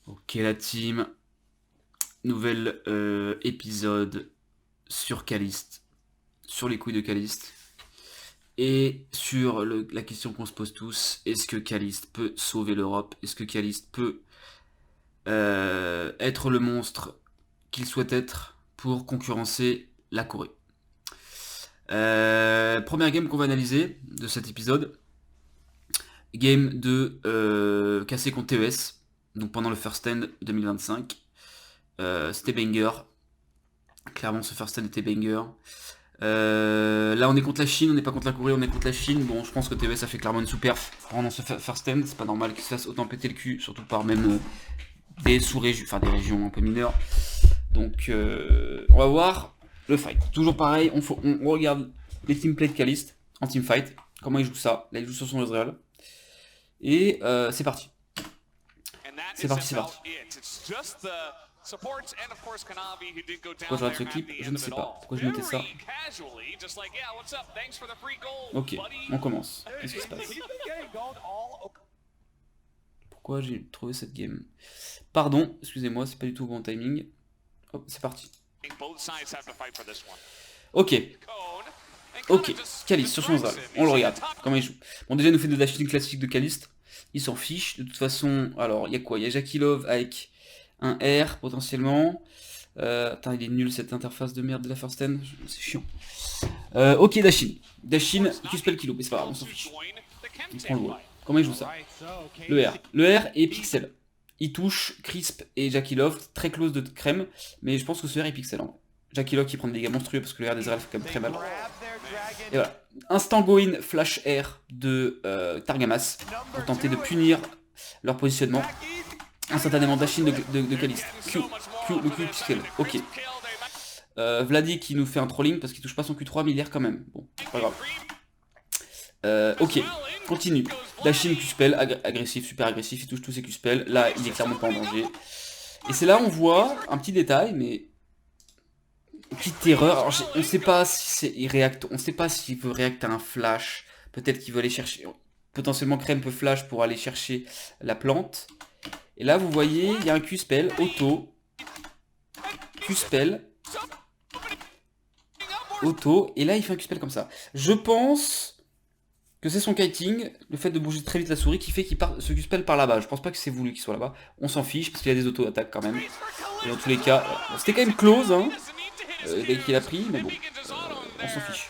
Ok la team, nouvel épisode sur Caliste, sur les couilles de Caliste, et sur la question qu'on se pose tous, est-ce que Caliste peut sauver l'Europe? Est-ce que Caliste peut être le monstre qu'il souhaite être pour concurrencer la Corée? Première game qu'on va analyser de cet épisode, game de KC contre TES, donc pendant le First Stand 2025. C'était banger. Clairement, ce first stand était banger. Là, on est contre la Chine, on n'est pas contre la Corée, on est contre la Chine. Bon, je pense que TVS a fait clairement une sous-perf pendant ce first stand. C'est pas normal qu'il se fasse autant péter le cul, surtout par même des sous-régions, enfin des régions un peu mineures. Donc, on va voir le fight. Toujours pareil, on regarde les teamplays de Caliste en teamfight. Comment il joue ça. Là, il joue sur son Ezreal. Et c'est parti. C'est parti, c'est parti. Pourquoi je regarde ce clip? Je ne sais pas. Pourquoi je notais ça? Ok, on commence. Qu'est-ce qui se passe? Pourquoi j'ai trouvé cette game? Pardon, excusez-moi, c'est pas du tout bon timing. Hop, c'est parti. Ok. Ok, Caliste sur son Ezreal. On le regarde. Comment il joue. Bon, déjà, il nous fait de dashing classique de Caliste. Il s'en fiche. De toute façon, alors, il y a quoi? Il y a Jackie Love avec un R potentiellement. Attends, il est nul cette interface de merde de la first end. C'est chiant. Ok, Dashin. Dashin, Q-spell kilo. Mais c'est pas grave, on s'en fiche. On prend le wall. Comment il joue ça? Le R. Le R et Pixel. Il touche Crisp et Jackie Love. Très close de crème. Mais je pense que ce R est Pixel. Hein. Jackie Love qui prend des dégâts monstrueux parce que le R des RL fait quand même très mal. Et voilà. Instant go-in flash R de Targamas pour tenter de punir leur positionnement. Instantanément Dashin de Caliste. Le Q Pixel. Ok. Vladi qui nous fait un trolling parce qu'il touche pas son Q3 mais il erre quand même. Bon, pas grave. Ok, continue. Dashin Q-spell, agressif, super agressif, il touche tous ses Q-spells. Là, il est clairement pas en danger. Et c'est là où on voit un petit détail, mais petite erreur. Alors, on sait pas si c'est il réacte, on sait pas s'il veut react à un flash. Peut-être qu'il veut aller chercher. Potentiellement Crème peut flash pour aller chercher la plante. Et là, vous voyez, il y a un Q-spell, auto. Q-spell. Auto. Et là, il fait un Q-spell comme ça. Je pense que c'est son kiting, le fait de bouger très vite la souris, qui fait qu'il part, ce Q-spell par là-bas. Je pense pas que c'est voulu qu'il soit là-bas. On s'en fiche, parce qu'il y a des auto-attaques quand même. Et dans tous les cas, bon, c'était quand même close, hein, dès qu'il a pris, mais bon, on s'en fiche.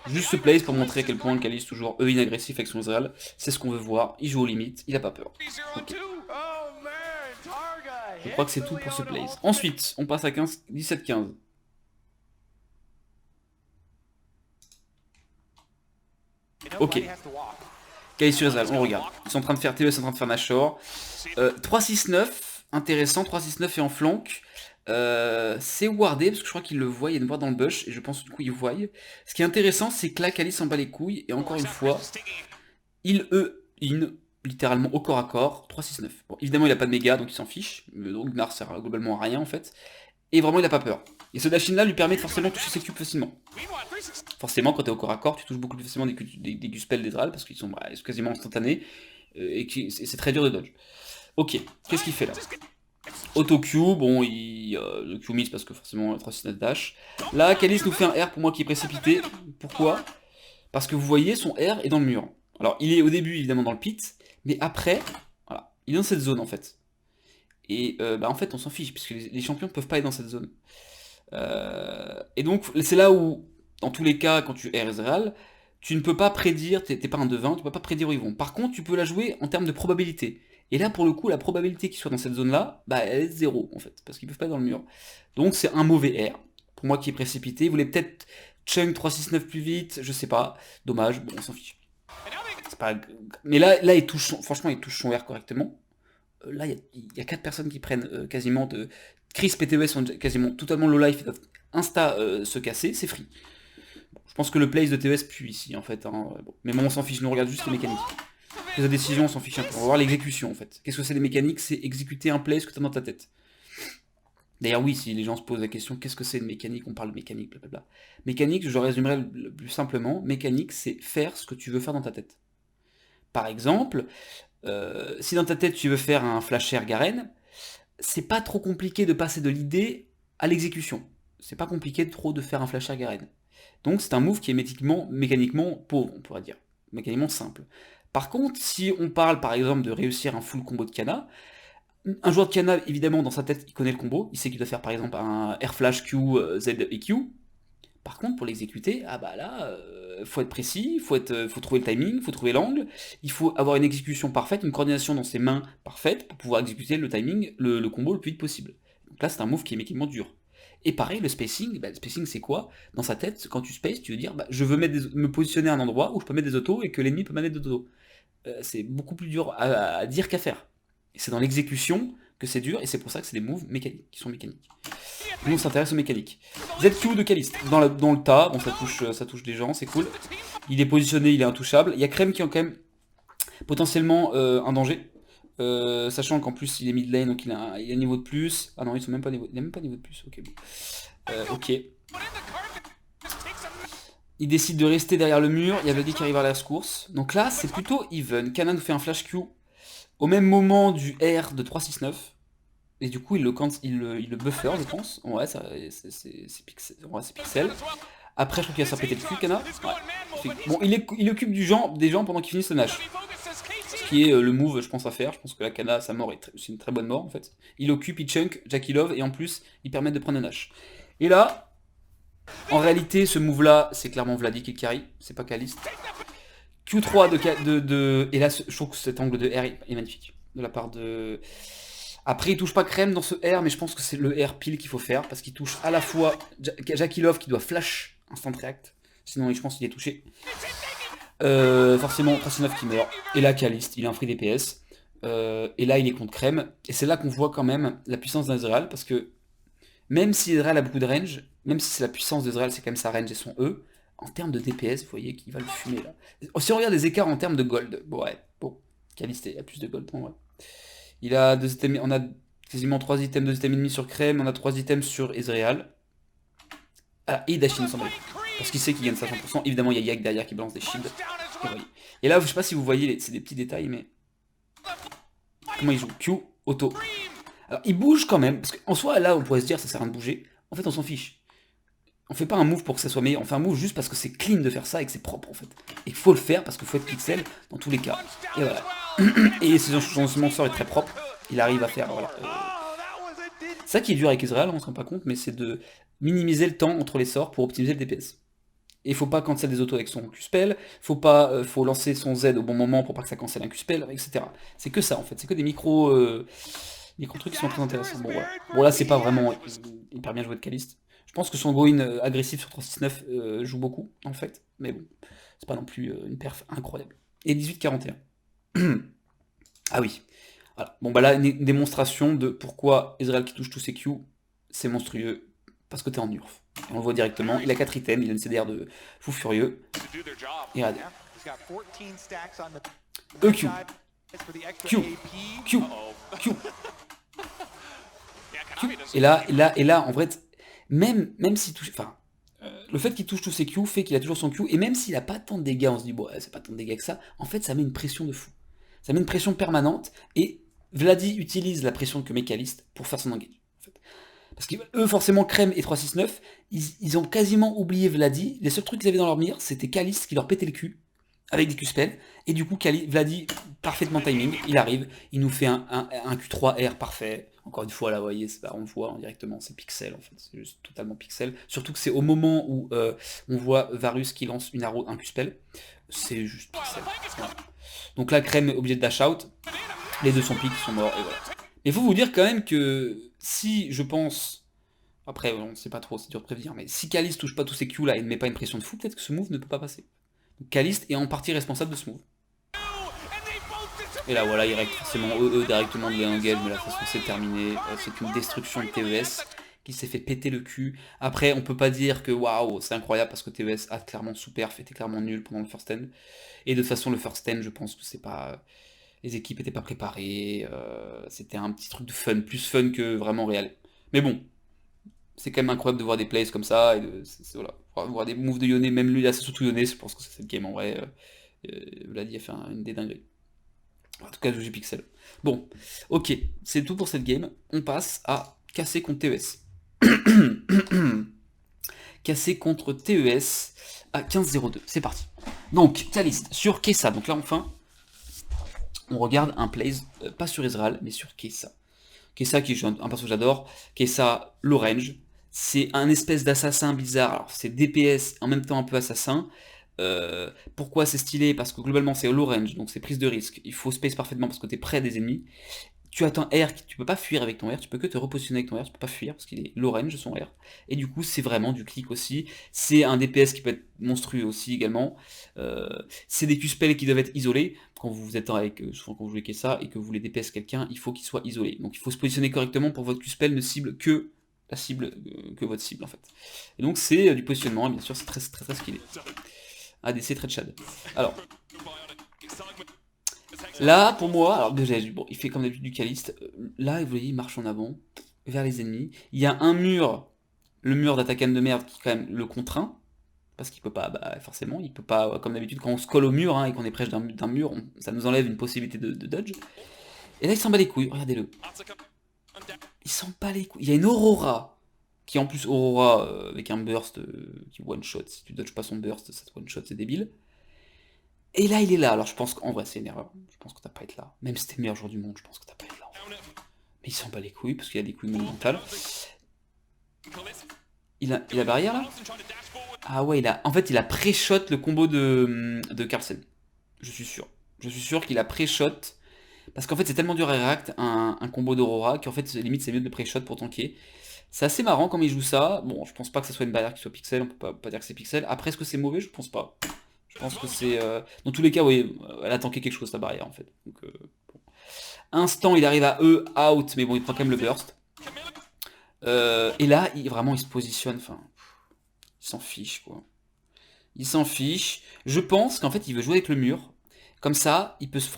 Juste ce place pour montrer à quel point le Caliste toujours inagressif avec son Ezreal. C'est ce qu'on veut voir. Il joue aux limites, il a pas peur. Okay. Je crois que c'est tout pour ce place. Ensuite, on passe à 17-15. Ok. Caliste sur Ezreal, on regarde. Ils sont en train de faire TE, ils sont en train de faire Nashor. 3-6-9, intéressant, 3-6-9 et en flanc. C'est wardé, parce que je crois qu'il le voit, il y a une ward dans le bush, et je pense du coup il voit. Ce qui est intéressant, c'est que là, Kali s'en bat les couilles, et encore une fois, il in, littéralement au corps à corps, 3-6-9. Bon, évidemment, il a pas de méga, donc il s'en fiche, donc Gnar sert globalement à rien en fait, et vraiment, il a pas peur. Et ce dashin là lui permet de forcément toucher ses cubes facilement. Forcément, quand t'es au corps à corps, tu touches beaucoup plus facilement des Q-spells d'Ezreal, parce qu'ils sont quasiment instantanés, et c'est très dur de dodge. Ok, qu'est-ce qu'il fait là? Auto-Q, bon, le Q miss parce que forcément 3-6-9 dash. Là, Caliste nous fait un R pour moi qui est précipité. Pourquoi? Parce que vous voyez, son R est dans le mur. Alors, il est au début évidemment dans le pit, mais après, voilà, il est dans cette zone en fait. Et en fait, on s'en fiche, puisque les champions ne peuvent pas être dans cette zone. Et donc, c'est là où, dans tous les cas, quand tu R Ezreal, tu ne peux pas prédire, t'es pas un devin, tu peux pas prédire où ils vont. Par contre, tu peux la jouer en termes de probabilité. Et là, pour le coup, la probabilité qu'ils soient dans cette zone-là, bah, elle est zéro, en fait, parce qu'ils peuvent pas être dans le mur. Donc, c'est un mauvais R, pour moi qui est précipité. Il voulait peut-être chunk 3-6-9 plus vite, je sais pas. Dommage, bon, on s'en fiche. Pas... Mais là, il touche franchement, il touche son R correctement. Là, il y a 4 personnes qui prennent quasiment de... Chris PTES sont quasiment totalement low life, insta se casser, c'est free. Bon, je pense que le place de TES pue ici en fait. Hein. Bon. Mais bon, on s'en fiche, nous on regarde juste les mécaniques. Les décisions, on s'en fiche un peu. On va voir l'exécution en fait. Qu'est-ce que c'est les mécaniques? C'est exécuter un place que tu as dans ta tête. D'ailleurs, oui, si les gens se posent la question, qu'est-ce que c'est une mécanique? On parle de mécanique, blablabla. Mécanique, je résumerai le plus simplement. Mécanique, c'est faire ce que tu veux faire dans ta tête. Par exemple, Si dans ta tête tu veux faire un flash air Garen, c'est pas trop compliqué de passer de l'idée à l'exécution. C'est pas compliqué trop de faire un flash air Garen. Donc c'est un move qui est mécaniquement pauvre, on pourrait dire. Mécaniquement simple. Par contre, si on parle par exemple de réussir un full combo de Kana, un joueur de Kana, évidemment, dans sa tête, il connaît le combo. Il sait qu'il doit faire par exemple un Air Flash Q, Z et Q. Par contre, pour l'exécuter, ah bah là, faut être précis, faut trouver le timing, faut trouver l'angle, il faut avoir une exécution parfaite, une coordination dans ses mains parfaite pour pouvoir exécuter le timing, le combo le plus vite possible. Donc là, c'est un move qui est mécaniquement dur. Et pareil, le spacing c'est quoi? Dans sa tête, quand tu spaces, tu veux dire, bah, je veux me positionner à un endroit où je peux mettre des autos et que l'ennemi peut mettre des autos. C'est beaucoup plus dur à dire qu'à faire. Et c'est dans l'exécution que c'est dur, et c'est pour ça que c'est des moves mécaniques, qui sont mécaniques. Nous on s'intéresse aux mécaniques. ZQ de Caliste, dans le tas, bon ça touche des gens, c'est cool. Il est positionné, il est intouchable. Il y a Crème qui est quand même potentiellement un danger. Sachant qu'en plus il est mid lane, donc il a un niveau de plus. Ah non, ils sont même pas niveau, il a même pas niveau de plus, ok. Ok. Il décide de rester derrière le mur, il y a Vladi qui arrive à la secours. Donc là, c'est plutôt even. Kana nous fait un flash Q au même moment du R de 369. Et du coup, il le buffer, je pense. Ouais, c'est pixel. Après, je trouve qu'il va se péter le cul, Kana. Ouais. Bon, il occupe des gens pendant qu'il finisse le Nash. Ce qui est le move, je pense, à faire. Je pense que la Kana, sa mort, c'est une très bonne mort, en fait. Il occupe, il chunk, Jackie Love, et en plus, il permet de prendre le Nash. Et là, en réalité, ce move-là, c'est clairement Vladi qui carry, c'est pas Caliste. Q3 et là, je trouve que cet angle de R est magnifique. De la part de... Après, il touche pas Crème dans ce R, mais je pense que c'est le R pile qu'il faut faire, parce qu'il touche à la fois Jackie Love qui doit flash instant react, sinon je pense qu'il est touché. Forcément, 39 qui meurt. Et là, Caliste, il a un free DPS. Et là, il est contre Crème. Et c'est là qu'on voit quand même la puissance d'Ezreal, parce que même si Ezreal a beaucoup de range, même si c'est la puissance d'Ezreal, c'est quand même sa range et son E, en termes de DPS, vous voyez qu'il va le fumer là. Si on regarde les écarts en termes de gold, bon, ouais, bon, Caliste a plus de gold, bon, ouais. Il a 2 items, on a quasiment 3 items, 2 items et demi sur Crème, on a 3 items sur Ezreal. Ah, et Dashin s'en va. Parce qu'il sait qu'il gagne ça 100%. Évidemment, il y a Yak derrière qui balance des shields. Et là, je sais pas si vous voyez, c'est des petits détails, mais... Comment il joue? Q, auto. Alors, il bouge quand même, parce qu'en soi, là, on pourrait se dire, ça sert à rien de bouger. En fait, on s'en fiche. On fait pas un move pour que ça soit meilleur, on fait un move juste parce que c'est clean de faire ça et que c'est propre, en fait. Et il faut le faire parce qu'il faut être pixel dans tous les cas. Et voilà. Et son sort est très propre. Il arrive à faire, voilà. Ça qui est dur avec Ezreal, on se rend pas compte, mais c'est de minimiser le temps entre les sorts pour optimiser le DPS. Et il faut pas cancel des autos avec son Q-spell, faut lancer son Z au bon moment pour pas que ça cancel un Q-spell, etc. C'est que ça en fait, c'est que des micro trucs qui sont très intéressants. Bon, voilà. Bon là c'est pas vraiment hyper bien joué de Caliste. Je pense que son go-in agressif sur 369 joue beaucoup en fait, mais bon, c'est pas non plus une perf incroyable. Et 18-41. Ah oui. Voilà. Bon bah là une démonstration de pourquoi Ezreal qui touche tous ses Q, c'est monstrueux. Parce que t'es en URF. Et on le voit directement, il a 4 items, il a une CDR de fou furieux. Et regardez. EQ. Q. Q. Q. Q. Et là, en vrai, même s'il touche... Enfin, le fait qu'il touche tous ses Q fait qu'il a toujours son Q, et même s'il a pas tant de dégâts, on se dit, bon, c'est pas tant de dégâts que ça, en fait, ça met une pression de fou. Ça met une pression permanente, et Vladi utilise la pression que met Caliste pour faire son engage. Parce qu'eux, forcément, Crème et 369, ils ont quasiment oublié Vladi. Les seuls trucs qu'ils avaient dans leur mire, c'était Caliste qui leur pétait le cul avec des Q-spells. Et du coup, Vladi, parfaitement timing, il arrive, il nous fait un Q3R parfait. Encore une fois, là, vous voyez, on voit directement, c'est pixel en fait, c'est juste totalement pixel. Surtout que c'est au moment où on voit Varus qui lance un Q-spell, c'est juste pixel. Voilà. Donc là, Crème est obligé de dash out, les deux sont piques, ils sont morts, et voilà. Mais il faut vous dire quand même que si je pense, après on ne sait pas trop, c'est dur de prévenir, mais si Caliste touche pas tous ces Q là et ne met pas une pression de fou, peut-être que ce move ne peut pas passer. Donc Caliste est en partie responsable de ce move. Et là voilà, il règle forcément directement de l'engage, mais la façon c'est terminé, c'est une destruction de TES qui s'est fait péter le cul. Après on peut pas dire que waouh c'est incroyable parce que TES a clairement sous-perf, était clairement nul pendant le first end. Et de toute façon le first end je pense que c'est pas... Les équipes n'étaient pas préparées, c'était un petit truc de fun, plus fun que vraiment réel. Mais bon, c'est quand même incroyable de voir des plays comme ça, et voilà, voir des moves de Yone, même lui là c'est surtout Yone, je pense que c'est cette game en vrai, Vladi a fait une des dingueries. En tout cas, j'ai Pixel. Bon, ok, c'est tout pour cette game. On passe à casser contre TES. Casser contre TES à 15-02. C'est parti. Donc, Caliste sur Kessa. Donc là, enfin, on regarde un plays, pas sur Israël, mais sur Kessa. Kessa, qui est un perso que j'adore. Kessa, l'orange. C'est un espèce d'assassin bizarre. Alors, c'est DPS, en même temps un peu assassin. Pourquoi c'est stylé? Parce que globalement, c'est l'orange, donc c'est prise de risque. Il faut space parfaitement parce que tu es près des ennemis. Tu as ton R, tu peux pas fuir avec ton R, tu peux que te repositionner avec ton R, tu peux pas fuir parce qu'il est l'orange son R. Et du coup, c'est vraiment du clic aussi. C'est un DPS qui peut être monstrueux aussi également. C'est des Q-spells qui doivent être isolés. Quand vous êtes avec, souvent quand vous jouez ça et que vous voulez DPS quelqu'un, il faut qu'il soit isolé. Donc il faut se positionner correctement pour que votre Q-spell ne cible que la cible, que votre cible en fait. Et donc c'est du positionnement, et bien sûr c'est très très très skillé. ADC très Chad. Alors, là, pour moi, alors déjà, bon, il fait comme d'habitude du Caliste. Là, vous voyez, il marche en avant, vers les ennemis. Il y a un mur, le mur d'attaquant de merde, qui quand même le contraint. Parce qu'il peut pas, bah, forcément, il peut pas, comme d'habitude, quand on se colle au mur, hein, et qu'on est près d'un mur, ça nous enlève une possibilité de dodge. Et là, il s'en bat les couilles, regardez-le. Il s'en bat les couilles. Il y a une Aurora, qui en plus, Aurora, avec un burst, qui one-shot. Si tu dodges pas son burst, ça te one-shot, c'est débile. Et là, il est là. Alors, je pense qu'en vrai, c'est une erreur. Je pense que t'as pas à être là. Même si t'es le meilleur joueur du monde, je pense que t'as pas à être là. Mais il s'en bat les couilles, parce qu'il y a des couilles monumentales. Il a barrière, là? Ah ouais, en fait, il a pré-shot le combo de Carlsen. Je suis sûr. Je suis sûr qu'il a pré-shot. Parce qu'en fait, c'est tellement dur à react, un combo d'Aurora, qu'en fait, limite, c'est mieux de pré-shot pour tanker. C'est assez marrant comme il joue ça. Bon, je pense pas que ce soit une barrière qui soit pixel, on peut pas dire que c'est pixel. Après, est-ce que c'est mauvais? Je pense pas. Je pense que c'est... Dans tous les cas, oui, elle a tanké quelque chose, ta barrière, en fait. Donc, bon. Instant, il arrive à E, out, mais bon, il prend quand même le burst. Et là, vraiment, il se positionne, enfin... Il s'en fiche, quoi. Il s'en fiche. Je pense qu'en fait, il veut jouer avec le mur. Comme ça, il peut se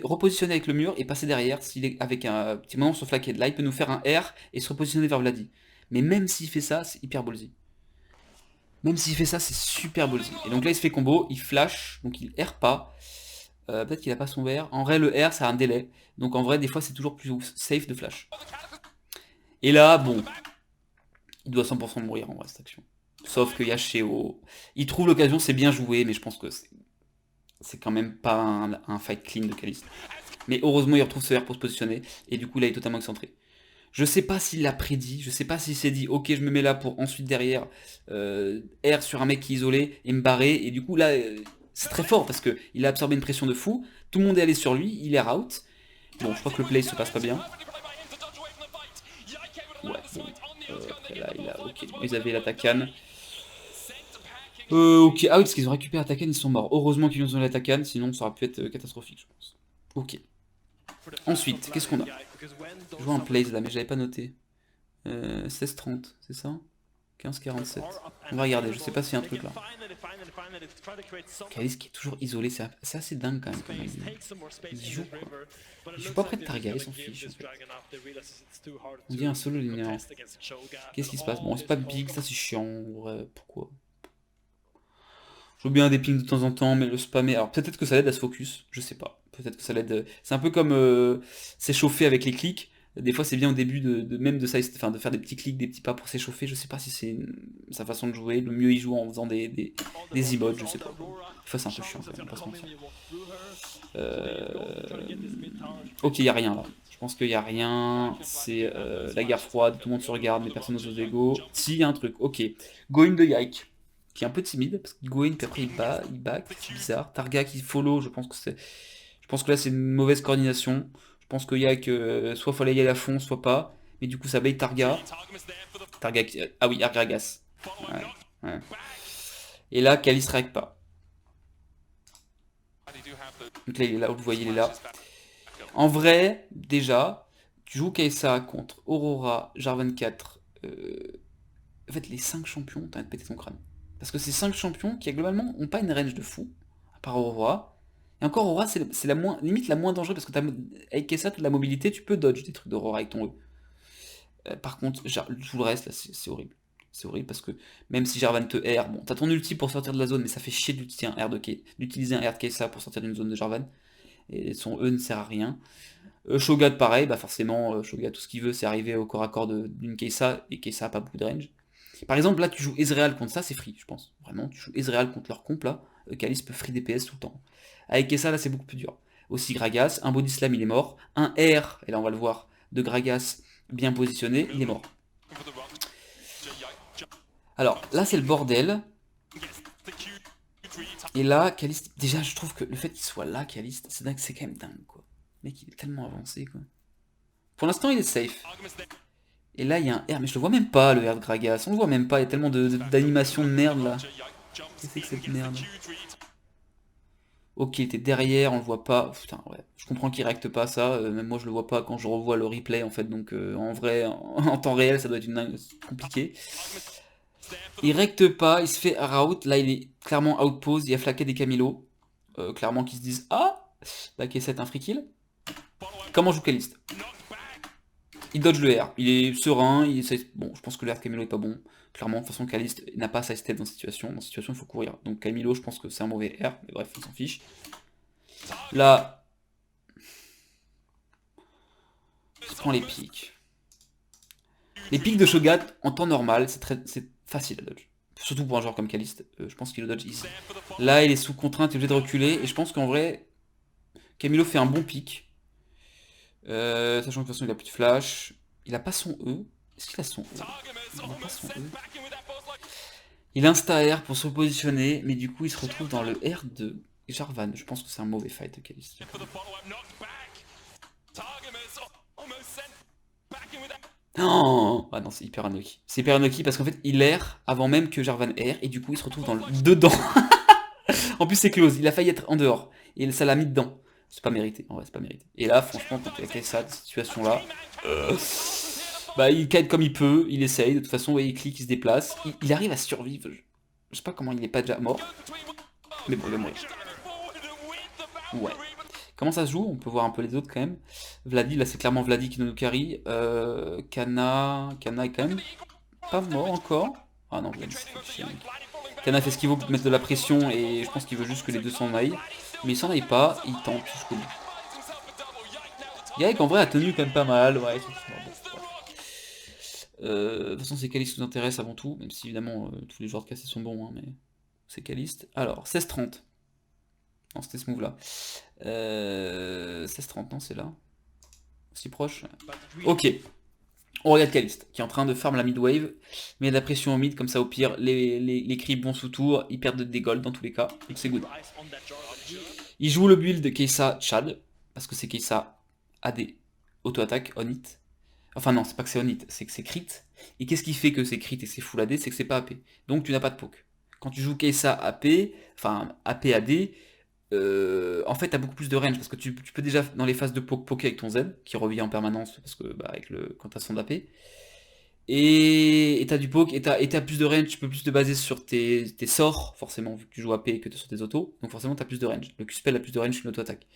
repositionner avec le mur et passer derrière s'il est avec un petit moment sur flaquette. Là, il peut nous faire un R et se repositionner vers Vladi. Mais même s'il fait ça, c'est hyper ballsy. Même s'il fait ça, c'est super ballsy. Et donc là, il se fait combo, il flash, donc il R pas. Peut-être qu'il a pas son VR. En vrai, le R, ça a un délai. Donc en vrai, des fois, c'est toujours plus safe de flash. Et là, bon, il doit 100% mourir en vrai, cette action. Sauf que Yasheo, il trouve l'occasion, c'est bien joué, mais je pense que c'est quand même pas un fight clean de Caliste. Mais heureusement, il retrouve ce R pour se positionner, et du coup, là, il est totalement excentré. Je sais pas s'il l'a prédit, je sais pas s'il s'est dit, ok, je me mets là pour ensuite derrière R sur un mec qui est isolé et me barrer, et du coup, là, c'est très fort parce qu'il a absorbé une pression de fou, tout le monde est allé sur lui, il est out. Bon, je crois que le play se passe pas bien. Ouais, bon. Après là, ok, ils avaient l'attaquan. Ok, ah oui, parce qu'ils ont récupéré l'attaquan, ils sont morts. Heureusement qu'ils nous ont l'attaquan, sinon ça aurait pu être catastrophique, je pense. Ok. Ensuite, qu'est-ce qu'on a? Je vois un plays là, mais j'avais pas noté. 16-30, c'est ça? 15-47. On va regarder, je sais pas s'il y a un truc là. Kalis qui est toujours isolé, c'est assez dingue quand même. Comme il joue quoi. Il joue pas près de Targa, il s'en fiche. En fait. On dit un solo linéaire. Qu'est-ce qui se passe? Bon, c'est pas big, ça c'est chiant. Ouais, pourquoi? Je veux bien des pings de temps en temps, mais le spammer. Alors peut-être que ça l'aide à se focus, je sais pas. Peut-être que ça l'aide. C'est un peu comme s'échauffer avec les clics. Des fois, c'est bien au début même de faire des petits clics, des petits pas pour s'échauffer. Je sais pas si c'est sa façon de jouer. Le mieux, il joue en faisant des emotes, je sais pas. Des fois, c'est un peu chiant, quand même, pas se mentir. Ok, il y a rien là. Je pense qu'il y a rien. C'est la guerre froide. Tout le monde se regarde, mais personne n'ose oser go. Si, il y a un truc. Ok. Going de Yike qui est un peu timide parce qu'il go in puis après il back, c'est bizarre. Targa qui follow, je pense que là c'est une mauvaise coordination. Je pense qu'il y a que soit faut aller y aller à fond, soit pas. Mais du coup ça bait Targa. Targa qui... Ah oui, Argragas. Ouais, ouais. Et là, Kali strike pas. Donc là il est là, vous voyez il est là. En vrai, déjà, tu joues Kaisa contre Aurora, Jarvan 4. En fait les 5 champions, t'as de péter ton crâne. Parce que ces 5 champions qui globalement ont pas une range de fou, à part Aurora. Et encore Aurora, c'est limite la moins dangereuse parce que avec Kessa, de la mobilité, tu peux dodge des trucs d'Aurora avec ton E. Par contre, tout le reste, là, c'est horrible. C'est horrible parce que même si Jarvan te R, bon, t'as ton ulti pour sortir de la zone, mais ça fait chier d'utiliser un R de Kessa pour sortir d'une zone de Jarvan. et son E ne sert à rien. Shogat pareil, bah forcément Shogat tout ce qu'il veut c'est arriver au corps à corps d'une Kai'Sa, et Kai'Sa a pas beaucoup de range. Par exemple là tu joues Ezreal contre ça, c'est free je pense. Vraiment, tu joues Ezreal contre leur comp là, Kalisto peut free DPS tout le temps. Avec Kai'Sa là c'est beaucoup plus dur. Aussi Gragas, un body slam il est mort, un R, et là on va le voir, de Gragas bien positionné, il est mort. Alors là c'est le bordel. Et là, Kaliste, déjà je trouve que le fait qu'il soit là, Kaliste, c'est dingue, c'est quand même dingue quoi. Le mec il est tellement avancé quoi. Pour l'instant il est safe. Et là il y a un R, mais je le vois même pas le R de Gragas, on le voit même pas, il y a tellement d'animation de merde là. Qu'est-ce que c'est que cette merde? Ok, il était derrière, on le voit pas. Putain, ouais, je comprends qu'il réacte pas ça, même moi je le vois pas quand je revois le replay en fait, donc en vrai, en temps réel ça doit être compliqué. Il recte pas, il se fait route, là il est clairement outpose, il y a flaqué des Camilo, clairement qui se disent ah, la K7 un free kill. Comment joue Kaliste? Il dodge le R, il est serein, bon je pense que le R de Camilo est pas bon, clairement de toute façon Kaliste n'a pas sa step dans cette situation, il faut courir, donc Camilo je pense que c'est un mauvais R, mais bref on s'en fiche. Là, je prends les pics. Les pics de Shogat en temps normal c'est facile à dodge. Surtout pour un joueur comme Kaliste, je pense qu'il le dodge easy. Là, il est sous contrainte, il est obligé de reculer, et je pense qu'en vrai, Camilo fait un bon pic. Sachant que de toute façon, il a plus de flash. Il a pas son E. Est-ce qu'il a son E? Il a pas son E. Il insta-R pour se positionner, mais du coup, il se retrouve dans le R de Jarvan. Je pense que c'est un mauvais fight de Kaliste. Non, ah non, c'est hyper unlucky. C'est hyper unlucky parce qu'en fait, il erre avant même que Jarvan erre, et du coup, il se retrouve dedans. En plus, c'est close, il a failli être en dehors, et ça l'a mis dedans. C'est pas mérité, en vrai, c'est pas mérité. Et là, franchement, quand il y a cette situation-là, bah, il kite comme il peut, il essaye, de toute façon, ouais, il clique, il se déplace, il arrive à survivre. Je sais pas comment il n'est pas déjà mort, mais bon, il va mourir. Ouais. Comment ça se joue? On peut voir un peu les autres quand même. Vladi, là c'est clairement Vladi qui nous carry. Kana est quand même pas mort encore. Ah non, Vladi c'est chiant. Kana fait ce qu'il vaut pour mettre de la pression et je pense qu'il veut juste que les deux s'en aillent. Mais il s'en aille pas, il tente jusqu'au bout. Gaek en vrai a tenu quand même pas mal, ouais. De toute façon c'est Kaliste qui nous intéresse avant tout, même si évidemment tous les joueurs de cassé sont bons, hein, mais c'est Kaliste. Alors, 16-30. Non, c'était ce move là. 16-30, non, c'est là. Si proche. Ok. On regarde Kaliste, qui est en train de farm la mid wave. Mais il y a de la pression au mid, comme ça au pire, les creeps vont sous tour, ils perdent des golds dans tous les cas. Donc c'est good. Il joue le build de Kai'Sa Chad, parce que c'est Kai'Sa AD. Auto-attaque, on hit. Enfin non, c'est pas que c'est on hit, c'est que c'est crit. Et qu'est-ce qui fait que c'est crit et c'est full AD? C'est que c'est pas AP. Donc tu n'as pas de poke. Quand tu joues Kai'Sa AP, enfin AP AD, en fait, t'as beaucoup plus de range parce que tu peux déjà dans les phases de poker avec ton Z qui revient en permanence parce que bah, quand t'as son AP. Et t'as du poke et t'as plus de range, tu peux plus te baser sur tes sorts, forcément, vu que tu joues AP et que tu sur tes autos. Donc forcément, t'as plus de range. Le Q-spell a plus de range qu'une auto-attaque.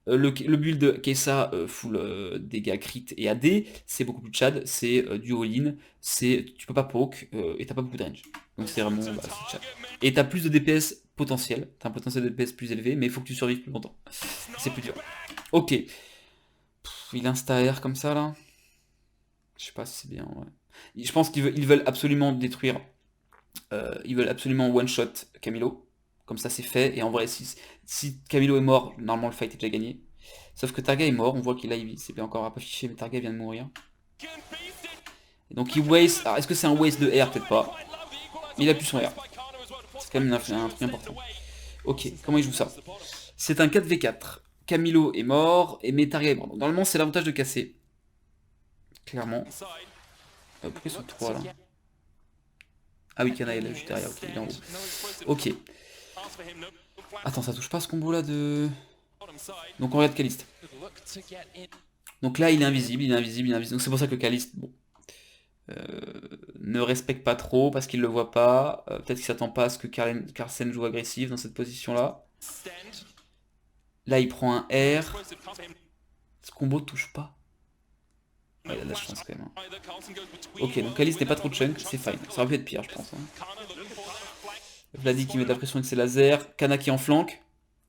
Le build de Kai'Sa full dégâts crit et AD, c'est beaucoup plus de Chad, c'est du all-in, tu peux pas poke et t'as pas beaucoup de range. Donc c'est vraiment c'est Chad. Et t'as plus de DPS potentiel, t'as un potentiel de DPS plus élevé, mais il faut que tu survives plus longtemps. C'est plus dur. Ok. Il insta-R comme ça là. Je sais pas si c'est bien, ouais. Je pense qu'ils veulent absolument détruire. Ils veulent absolument one-shot Camilo. Comme ça c'est fait, et en vrai si Camilo est mort, normalement le fight est déjà gagné. Sauf que Targa est mort, on voit qu'il a, c'est bien encore pas affiché, mais Targa vient de mourir. Et donc il waste, alors est-ce que c'est un waste de R? Peut-être pas. Mais il a plus son R. C'est quand même un truc important. Ok, comment il joue ça? C'est un 4v4. Camilo est mort, mais Targa est mort. Donc, normalement c'est l'avantage de casser. Clairement. Pourquoi ils sont 3 là? Ah oui, Kana est là, juste derrière, ok, il est en haut. Ok. Attends, ça touche pas ce combo là de... Donc on regarde Kaliste. Donc là il est invisible, Donc c'est pour ça que Kaliste, bon, ne respecte pas trop parce qu'il le voit pas. Peut-être qu'il s'attend pas à ce que Carlsen joue agressif dans cette position là. Là il prend un R. Ce combo touche pas. Ouais, il a de la chance quand même. Ok, donc Kaliste n'est pas trop chunk, c'est fine. Ça aurait pu être pire je pense. Vladi qui met de la pression avec ses lasers. Kana qui en flanque.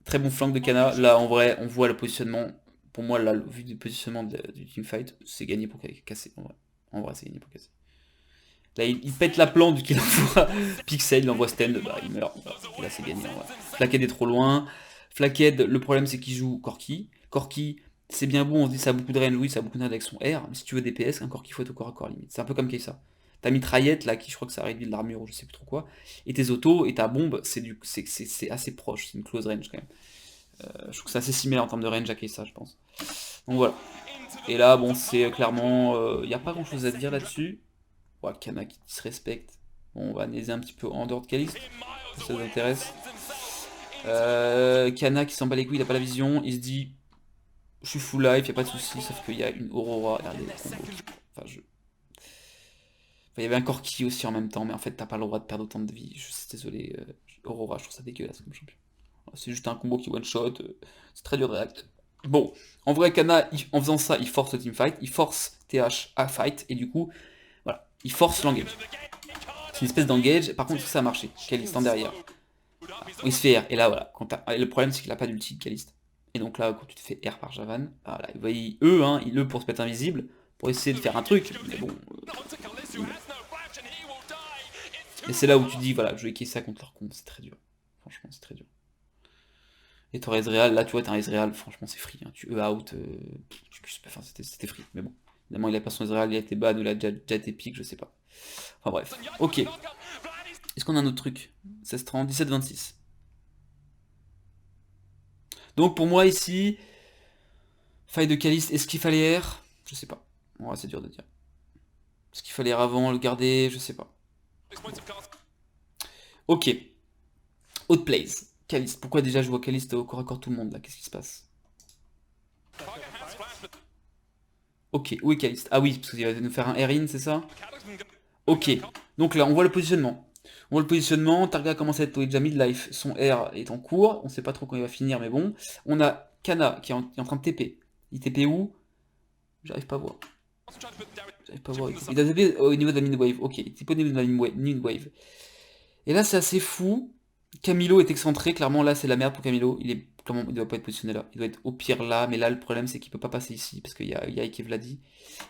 Très bon flank de Kana. Là, en vrai, on voit le positionnement. Pour moi, là, vu du positionnement du teamfight, c'est gagné pour casser. En vrai c'est gagné pour casser. Là, il pète la plante, vu qu'il envoie Pixel, il envoie Stand, bah, il meurt. Voilà. Là, c'est gagné. En vrai. Flackhead est trop loin. Flackhead, le problème, c'est qu'il joue Corki. Corki, c'est bien bon, on se dit ça a beaucoup de range, oui, ça a beaucoup de range avec son R. Mais si tu veux DPS, un Corki, faut être au corps à corps limite. C'est un peu comme Keisa. Ta mitraillette, là, qui je crois que ça réduit de l'armure ou je sais plus trop quoi. Et tes autos et ta bombe, c'est assez proche. C'est une close range quand même. Je trouve que c'est assez similaire en termes de range à Keisa, je pense. Donc voilà. Et là, bon, c'est clairement. Il n'y a pas grand chose à dire là-dessus. Ouais, Kana qui se respecte. Bon, on va analyser un petit peu en dehors de Caliste. Si ça vous intéresse. Kana qui s'en bat les couilles, il a pas la vision. Il se dit je suis full life, y a pas de souci. Sauf qu'il y a une Aurora. Regardez le combo. Enfin, il y avait un Corki aussi en même temps, mais en fait, t'as pas le droit de perdre autant de vie. Je suis désolé. Aurora, je trouve ça dégueulasse comme champion. C'est juste un combo qui one-shot. C'est très dur de réact. Bon, en vrai, Kana, en faisant ça, il force le teamfight. Il force TH à fight. Et du coup, voilà, il force l'engage. C'est une espèce d'engage. Par contre, ça a marché. Caliste en derrière. Il se fait R. Et là, voilà. Et le problème, c'est qu'il a pas d'ulti, Caliste. Et donc là, quand tu te fais R par Javan, voilà, il voit E pour se mettre invisible, pour essayer de faire un truc. Mais bon. Et c'est là où tu dis, voilà, jouer Kessa contre leur combo, c'est très dur. Franchement, c'est très dur. Et ton Ezreal, là, tu vois, t'as un Ezreal, franchement, c'est free. Hein. Tu E-out, enfin, c'était free. Mais bon, évidemment, il a pas son Ezreal, il a été ban, ou il a déjà été pique, je sais pas. Enfin bref, ok. Est-ce qu'on a un autre truc 16-30, 17-26. Donc pour moi ici, faille de Caliste, est-ce qu'il fallait R? Je sais pas. Ouais, c'est dur de dire. Est-ce qu'il fallait R avant, le garder? Je sais pas. Ok. Haute plays. Caliste. Pourquoi déjà je vois Caliste au corps à corps tout le monde là? Qu'est-ce qui se passe? Ok, où est Caliste? Ah oui, parce qu'il va nous faire un R-in, c'est ça? Ok. Donc là, on voit le positionnement. On voit le positionnement, Targa commence à être déjà mid-life, son R est en cours, on sait pas trop quand il va finir, mais bon. On a Kana qui est en train de TP. Il TP où? J'arrive pas à voir. J'arrive pas à voir. Il a TP au niveau de la mid-wave. Ok, il TP au niveau de la mid-wave. Et là, c'est assez fou. Camilo est excentré, clairement là c'est la merde pour Camilo. Il doit pas être positionné là. Il doit être au pire là, mais là le problème c'est qu'il peut pas passer ici parce qu'il y a Ike et Vladi.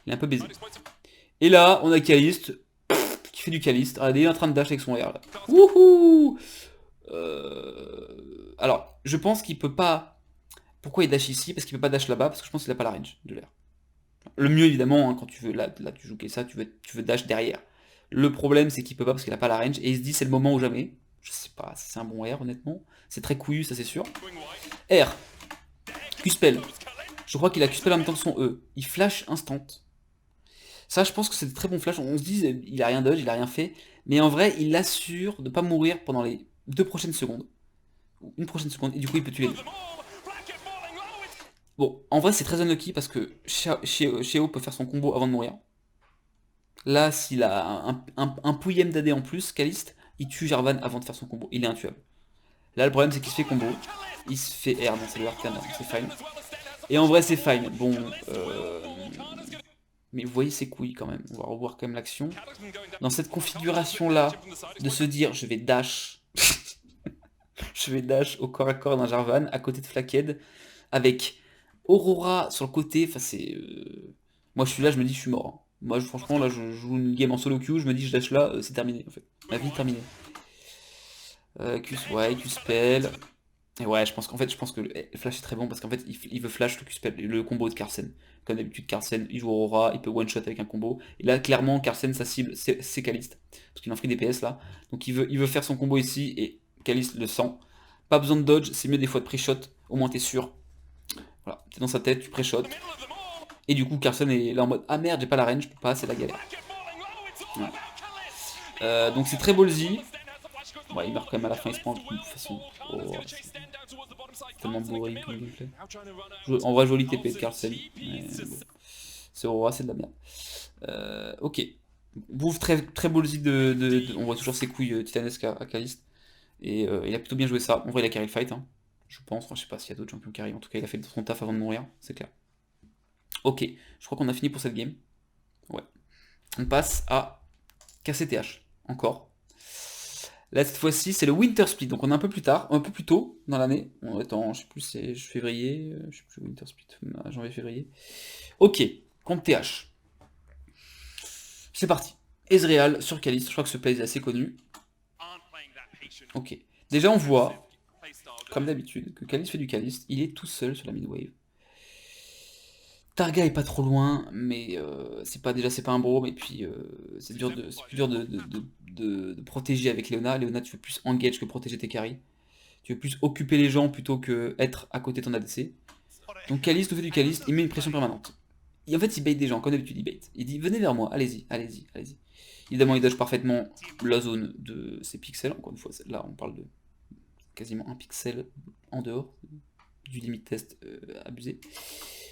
Il est un peu baisé. Et là, on a Caliste qui fait du Caliste. Regardez, il est en train de dash avec son R là. Wouhou. Alors, je pense qu'il peut pas. Pourquoi il dash ici? Parce qu'il peut pas dash là-bas, parce que je pense qu'il a pas la range de l'air. Le mieux évidemment, hein, quand tu veux, là tu joues ça, tu veux dash derrière. Le problème c'est qu'il peut pas parce qu'il a pas la range, et il se dit c'est le moment ou jamais. Je sais pas si c'est un bon R honnêtement. C'est très couillu, ça c'est sûr. R. Q-spell. Je crois qu'il a Q-spell en même temps que son E. Il flash instant. Ça, je pense que c'est de très bon flash. On se dit, il a rien dodge, il a rien fait. Mais en vrai, il assure de pas mourir pendant les 2 prochaines secondes. Ou une prochaine seconde, et du coup, il peut tuer les deux. Bon, en vrai, c'est très unlucky parce que Sheo peut faire son combo avant de mourir. Là, s'il a un pouillem d'AD en plus, Caliste, il tue Jarvan avant de faire son combo. Il est intuable. Là, le problème, c'est qu'il se fait combo. Il se fait R, non, c'est le Arcane, c'est fine. Et en vrai, c'est fine. Bon, mais vous voyez ses couilles quand même. On va revoir quand même l'action. Dans cette configuration-là, de se dire, je vais dash. Je vais dash au corps à corps d'un Jarvan, à côté de Flackhead, avec Aurora sur le côté. Enfin, c'est... Moi, je suis là, je me dis, je suis mort. Hein. Moi, franchement, là, je joue une game en solo queue, je me dis, je dash là, c'est terminé, en fait. La vie est terminée. Q-spell. Et ouais, je pense que le flash est très bon parce qu'en fait, il veut flash le Q-spell, le combo de Carsen. Comme d'habitude, Carsen, il joue Aurora, il peut one-shot avec un combo. Et là, clairement, Carsen, sa cible, c'est Caliste. Parce qu'il en free DPS là. Donc il veut faire son combo ici et Caliste le sent. Pas besoin de dodge, c'est mieux des fois de pre-shot. Au moins, t'es sûr. Voilà, t'es dans sa tête, tu pré-shot. Et du coup, Carson est là en mode ah merde, j'ai pas la range, je peux pas, c'est la galère. Ouais. Donc c'est très ballsy. Ouais, il meurt quand même à la fin, il se prend de toute façon. Oh, c'est tellement boring comme gameplay. En vrai, joli TP de Carlsen. Bon. C'est Aurora, c'est de la merde. Ok. Bouffe très, très ballsy on voit toujours ses couilles titanesques à Caliste. Et il a plutôt bien joué ça. En vrai, il a carry le fight. Hein. Je pense. Enfin, je sais pas s'il y a d'autres champions qui arrivent. En tout cas, il a fait son taf avant de mourir. C'est clair. Ok. Je crois qu'on a fini pour cette game. Ouais. On passe à KCTH. Encore. Là, cette fois-ci, c'est le Winter Split. Donc, on est un peu plus tard, un peu plus tôt dans l'année. On est en, je sais plus, c'est février. Je sais plus, Winter Split, janvier-février. Ok, contre TH. C'est parti. Ezreal sur Caliste. Je crois que ce play est assez connu. Ok. Déjà, on voit, comme d'habitude, que Caliste fait du Caliste. Il est tout seul sur la mid-wave. Targa est pas trop loin, mais c'est pas un bro, et puis c'est plus dur de protéger avec Leona. Leona, tu veux plus engage que protéger tes carries. Tu veux plus occuper les gens plutôt que être à côté de ton ADC. Donc Caliste nous fait du Caliste, il met une pression permanente. Et en fait, il bait des gens, comme d'habitude, il bait. Il dit venez vers moi, allez-y, allez-y, allez-y. Évidemment, il dodge parfaitement la zone de ses pixels. Encore une fois, là, on parle de quasiment un pixel en dehors du limit test abusé.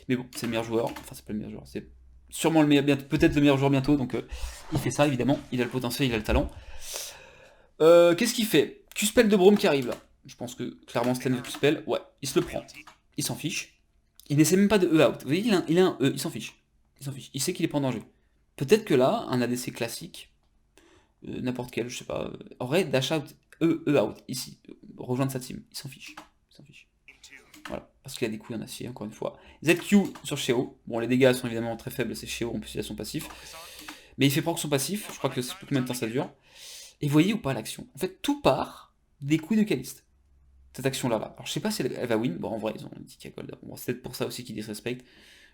Mais bon, c'est le meilleur joueur. Enfin, c'est pas le meilleur joueur. C'est sûrement le meilleur, peut-être le meilleur joueur bientôt. Donc, il fait ça, évidemment. Il a le potentiel, il a le talent. Qu'est-ce qu'il fait Q-Spell de Braum qui arrive là. Je pense que clairement, Slan veut Q-Spell. Ouais, il se le prend. Il s'en fiche. Il n'essaie même pas de E-out. Vous voyez, il a un E. Il s'en fiche. Il s'en fiche. Il sait qu'il est pas en danger. Peut-être que là, un ADC classique, n'importe quel, je sais pas, aurait dash out, E-out, ici. Rejoindre sa team. Il s'en fiche. Il s'en fiche. Voilà, parce qu'il a des couilles en acier, encore une fois. ZQ sur Sheo. Bon, les dégâts sont évidemment très faibles, c'est Sheo, en plus il a son passif. Mais il fait prendre son passif, je crois que c'est combien de temps ça dure. Et vous voyez ou pas l'action En fait, tout part des couilles de Caliste. Cette action-là. Alors, je sais pas si elle va win. Bon, en vrai, ils ont 10k gold. Bon, c'est peut-être pour ça aussi qu'ils disrespectent.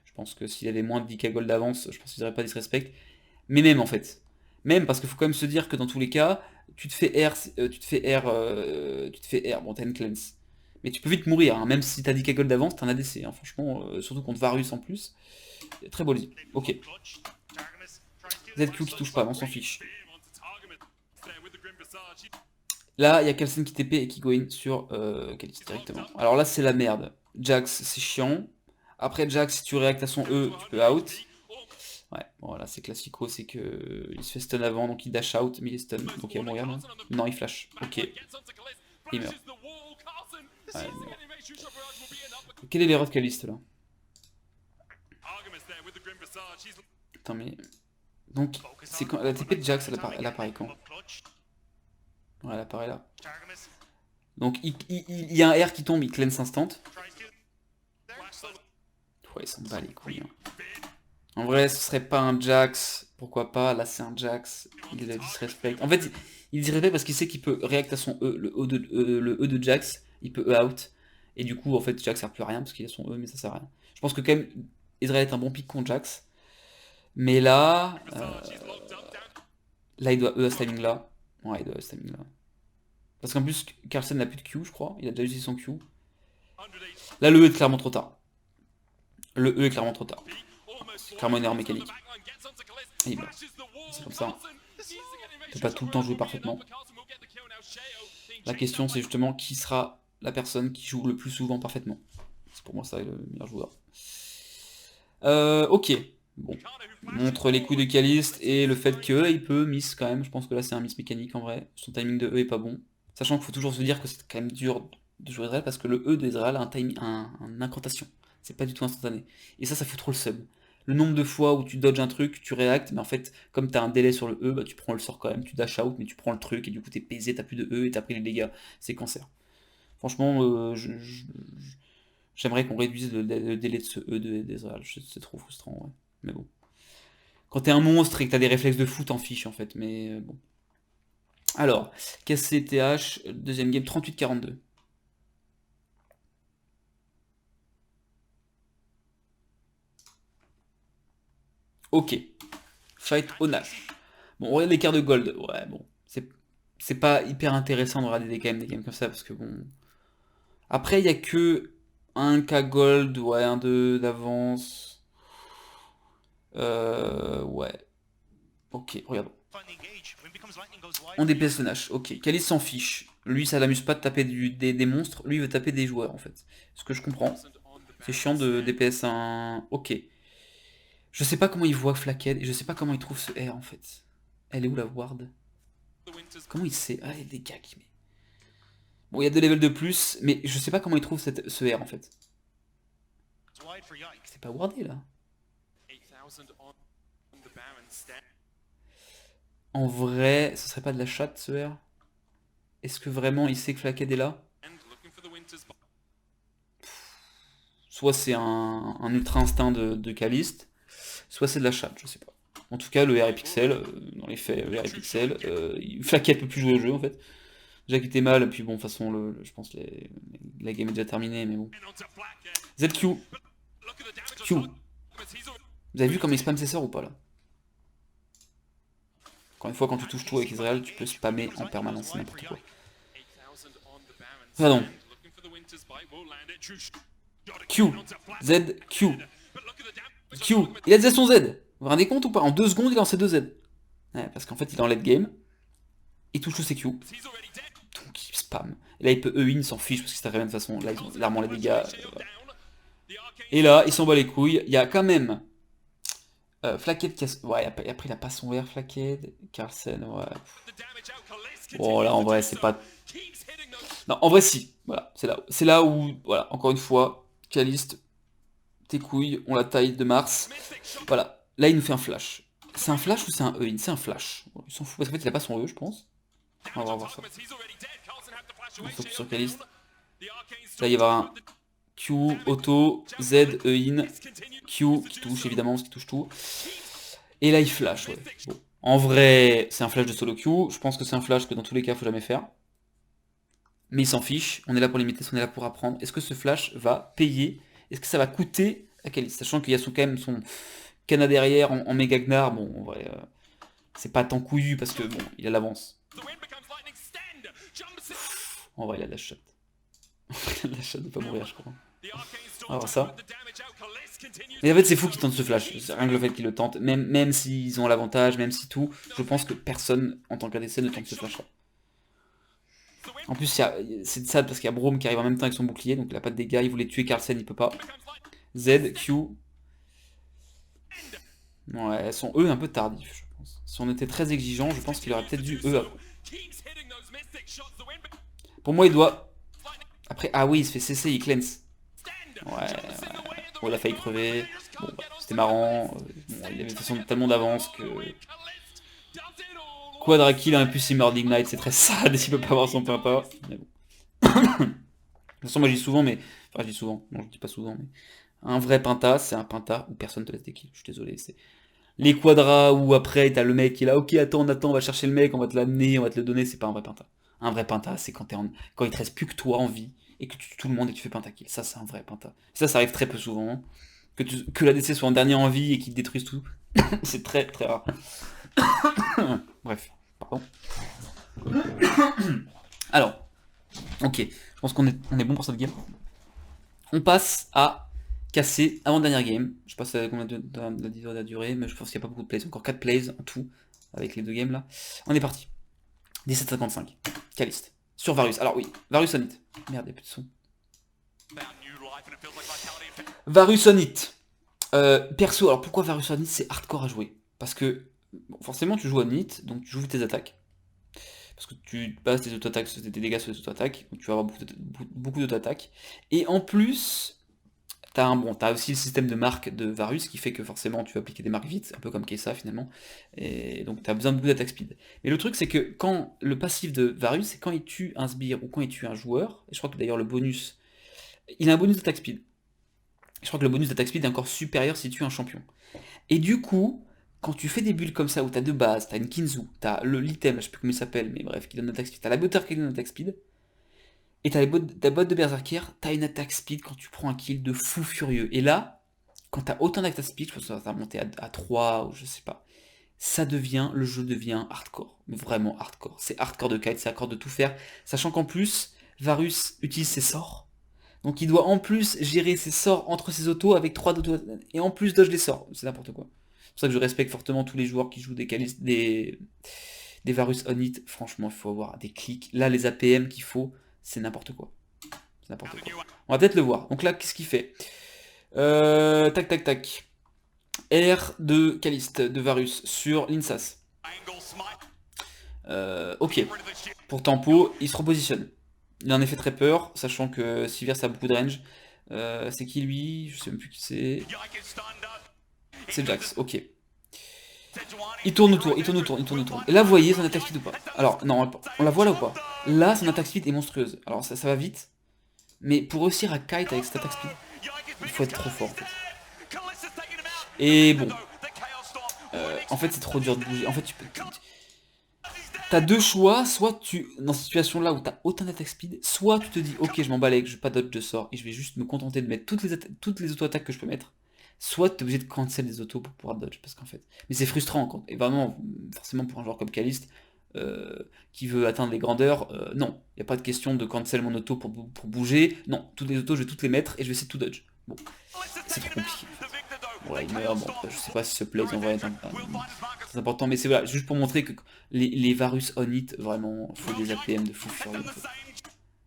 Je pense que s'il avait moins de 10k gold d'avance, je pense qu'ils n'auraient pas disrespect. Mais même, en fait. Même, parce qu'il faut quand même se dire que dans tous les cas, tu te fais R, bon, t'as une cleanse. Mais tu peux vite mourir, hein. Même si t'as 10k gold d'avance, t'as un ADC, hein. Franchement, surtout contre Varus en plus. Très beau lead. Ok. ZQ qui touche pas, on s'en fiche. Là, il y a Kalsen qui TP et qui go in sur Caliste directement. Alors là, c'est la merde. Jax, c'est chiant. Après Jax, si tu réactes à son E, tu peux out. Ouais, bon là c'est classico, c'est que il se fait stun avant, donc il dash out, mais il est stun. Donc il va mourir, non? Non, il flash. Ok. Il meurt. Ouais, il meurt. Quelle est l'erreur de Caliste là? Attends, mais. Donc, c'est quand la TP de Jax, elle apparaît quand? Ouais, elle apparaît là. Donc il y a un R qui tombe, il cleanse instant. Ouais, il s'en bat les couilles. Hein. En vrai, ce serait pas un Jax. Pourquoi pas? Là, c'est un Jax. Il le disrespect. En fait, il disrespect parce qu'il sait qu'il peut réact à son E, le E de Jax. Il peut E out. Et du coup, en fait, Jax sert plus à rien parce qu'il a son E, mais ça sert à rien. Je pense que quand même, Israël est un bon pick contre Jax. Mais là, là, il doit E à ce timing là. Ouais, il doit E à ce timing là. Parce qu'en plus, Carlsen n'a plus de Q, je crois. Il a déjà utilisé son Q. Là, le E est clairement trop tard. Le E est clairement trop tard. Clairement une erreur mécanique. Et bah, c'est comme ça. Tu peux pas tout le temps jouer parfaitement. La question, c'est justement qui sera la personne qui joue le plus souvent parfaitement. C'est pour moi ça le meilleur joueur. Ok. Bon. Montre les coups de Caliste et le fait que il peut miss quand même. Je pense que là c'est un miss mécanique en vrai. Son timing de E est pas bon. Sachant qu'il faut toujours se dire que c'est quand même dur de jouer Israël parce que le E d'Israël a un incantation. C'est pas du tout instantané. Et ça fout trop le seum. Le nombre de fois où tu dodges un truc, tu réactes, mais en fait, comme t'as un délai sur le E, bah tu prends le sort quand même, tu dash out, mais tu prends le truc, et du coup t'es pesé, t'as plus de E, et t'as pris les dégâts. C'est cancer. Franchement, j'aimerais qu'on réduise le délai de ce E d'Ezreal. C'est trop frustrant, ouais. Mais bon. Quand t'es un monstre et que t'as des réflexes de fou, t'en fiches en fait, mais bon. Alors, KCTH, deuxième game, 38-42. Ok. Fight Onash. Bon, on regarde les cartes de gold. Ouais, bon. C'est pas hyper intéressant de regarder des games comme ça, parce que bon... Après, il y a que 1k gold, ouais, 1-2 d'avance. Ouais. Ok, regardons. On DPS le Nash, ok. Kalis s'en fiche. Lui, ça l'amuse pas de taper des monstres. Lui, il veut taper des joueurs, en fait. Ce que je comprends. C'est chiant de DPS un... Ok. Je sais pas comment il voit Flackhead, et je sais pas comment il trouve ce R, en fait. Elle est où, la ward? Comment il sait? Ah, il y a des gars qui... Bon, il y a 2 levels de plus, mais je sais pas comment il trouve ce R, en fait. C'est pas wardé, là. En vrai, ce serait pas de la chatte, ce R? Est-ce que vraiment il sait que Flakked est là? Soit c'est un ultra instinct de Caliste, soit c'est de la chatte, je sais pas. En tout cas, le RP Pixel, dans les faits, le RP Pixel, Flakked peut plus jouer au jeu en fait. Déjà qu'il était mal, puis bon, de toute façon, je pense que la game est déjà terminée, mais bon. ZQ. Q. Vous avez vu comme il spam ses sorts ou pas là? Encore une fois, quand tu touches tout avec Israël, tu peux spammer en permanence, c'est n'importe quoi. Pardon. Q. Z. Q. Q. Il a déjà son Z. Vous vous rendez compte ou pas? En 2 secondes, il a lancé 2 Z. Ouais, parce qu'en fait, il est en late game. Il touche tous ses Q. Donc il spam. Et là, il peut E-in, il s'en fiche parce que c'est très bien de toute façon. Là, ils ont largement les dégâts. Voilà. Et là, il s'en bat les couilles. Il y a quand même Flakked qui a... Ouais, après il a pas son vert, Flakked. Carlsen, ouais. Oh là, en vrai, c'est pas... Non, en vrai, si. Voilà, c'est là où, voilà, encore une fois, Caliste, tes couilles ont la taille de Mars. Voilà, là, il nous fait un flash. C'est un flash ou c'est un E-in? C'est un flash. Bon, il s'en fout parce qu'en fait, il a pas son E, je pense. On va voir ça. On focus sur Caliste. Là, il y aura un Q, auto, Z, E-in, Q qui touche évidemment, ce qui touche tout. Et là il flash, ouais. Bon. En vrai, c'est un flash de solo Q, je pense que c'est un flash que dans tous les cas, faut jamais faire. Mais il s'en fiche, on est là pour limiter, on est là pour apprendre. Est-ce que ce flash va payer? Est-ce que ça va coûter à Caliste? Sachant qu'il y a quand même son Kana derrière en méga Gnar, bon, en vrai, c'est pas tant couillu parce que, bon, il a l'avance. En vrai, il a de la shot. Il a de la shot de pas mourir, je crois. On va voir ça. Mais en fait, c'est fou qu'ils tentent ce flash. C'est rien que le fait qu'ils le tentent, même s'ils ont l'avantage, même si tout, je pense que personne, en tant qu'ADC, ne tente ce flash-là. En plus, c'est sad parce qu'il y a Braum qui arrive en même temps avec son bouclier, donc il a pas de dégâts, il voulait tuer Carlsen, il peut pas. Z, Q. Ouais, son E est un peu tardif, je pense. Si on était très exigeant, je pense qu'il aurait peut-être dû E après. Pour moi, il doit... Après, ah oui, il se fait CC, il cleanse. Ouais. Bon, il a failli crever. Bon, bah, c'était marrant. Bon, il avait de toute façon tellement d'avance que... Quadra kill, un plus Immortal Ignite, c'est très sad s'il peut pas avoir son papa. Mais bon. De toute façon, moi je dis souvent, mais... Enfin, je dis souvent. Non, je dis pas souvent, mais... Un vrai Penta, c'est un Penta où personne te laisse des kills. Je suis désolé, c'est... Les quadras où après t'as le mec qui est là, ok, attends, on va chercher le mec, on va te l'amener, on va te le donner, c'est pas un vrai Penta. Un vrai Penta, c'est quand, quand il te reste plus que toi en vie et que tu tues tout le monde et que tu fais pentakill. Ça, c'est un vrai Penta. Ça arrive très peu souvent. Hein. Que l'ADC soit en dernier en vie et qu'il détruise tout, c'est très très rare. Bref, pardon. Alors, ok, je pense qu'on est bon pour cette game. On passe à casser avant-dernière game. Je sais pas combien de la durée, mais je pense qu'il n'y a pas beaucoup de plays. Encore 4 plays en tout, avec les deux games là. On est parti. 17,55. Caliste. Sur Varus. Alors oui, Varus on it. Merde, il n'y a plus de son. Varus on it. Perso, alors pourquoi Varus on it? C'est hardcore à jouer. Parce que, bon, forcément, tu joues on it, donc tu joues tes attaques. Parce que tu passes tes auto-attaques, tes dégâts sur les auto-attaques, donc tu vas avoir beaucoup d'auto-attaques. Et en plus, t'as aussi le système de marque de Varus qui fait que forcément tu vas appliquer des marques vite, un peu comme Kessa finalement, et donc tu as besoin de beaucoup d'attaque speed. Mais le truc c'est que quand le passif de Varus, c'est quand il tue un sbire ou quand il tue un joueur, et je crois que d'ailleurs le bonus, il a un bonus d'attaque speed. Je crois que le bonus d'attaque speed est encore supérieur si tu tues un champion. Et du coup, quand tu fais des bulles comme ça où t'as deux bases, t'as une Kinzu, t'as l'item, je sais plus comment il s'appelle, mais bref, qui donne l'attaque speed, t'as la butter qui donne l'attaque speed, et t'as ta botte de berserker, t'as une attaque speed quand tu prends un kill de fou furieux. Et là, quand t'as autant d'attaque speed, je pense que ça va monter à 3 ou je sais pas, le jeu devient hardcore. Mais vraiment hardcore. C'est hardcore de kite, c'est hardcore de tout faire. Sachant qu'en plus, Varus utilise ses sorts. Donc il doit en plus gérer ses sorts entre ses autos avec 3 d'autos. Et en plus dodge les sorts. C'est n'importe quoi. C'est pour ça que je respecte fortement tous les joueurs qui jouent des Varus on it. Franchement, il faut avoir des clics. Là, les APM qu'il faut, c'est n'importe quoi. C'est n'importe quoi. On va peut-être le voir. Donc là, qu'est-ce qu'il fait? Tac, tac, tac. R de Caliste, de Varus, sur l'Insas. Ok. Pour tempo, il se repositionne. Il a en effet très peur, sachant que Sivir a beaucoup de range. C'est qui lui? Je sais même plus qui c'est. C'est Jax, ok. Il tourne autour, il tourne autour, il tourne autour. Et là, vous voyez son attaque speed ou pas? Alors, non, on la voit là ou pas? Là, son attaque speed est monstrueuse. Alors, ça va vite. Mais pour réussir à kite avec cette attaque speed, il faut être trop fort en fait. Et bon. En fait, c'est trop dur de bouger. En fait, t'as deux choix, soit tu, dans cette situation-là où t'as autant d'attaque speed, soit tu te dis, ok, je m'en bats je vais pas dodge de sort, et je vais juste me contenter de mettre toutes les auto-attaques que je peux mettre, soit t'es obligé de cancel les autos pour pouvoir dodge, parce qu'en fait... Mais c'est frustrant, et vraiment, forcément pour un joueur comme Caliste, qui veut atteindre les grandeurs, non, il n'y a pas de question de cancel mon auto pour bouger, non, toutes les autos, je vais toutes les mettre, et je vais essayer de tout dodge. Bon, c'est trop compliqué. Voilà, il meurt, bon, je sais pas si ce play en vrai est très important, mais c'est voilà, juste pour montrer que les Varus on hit, vraiment, faut des APM de fou furieux.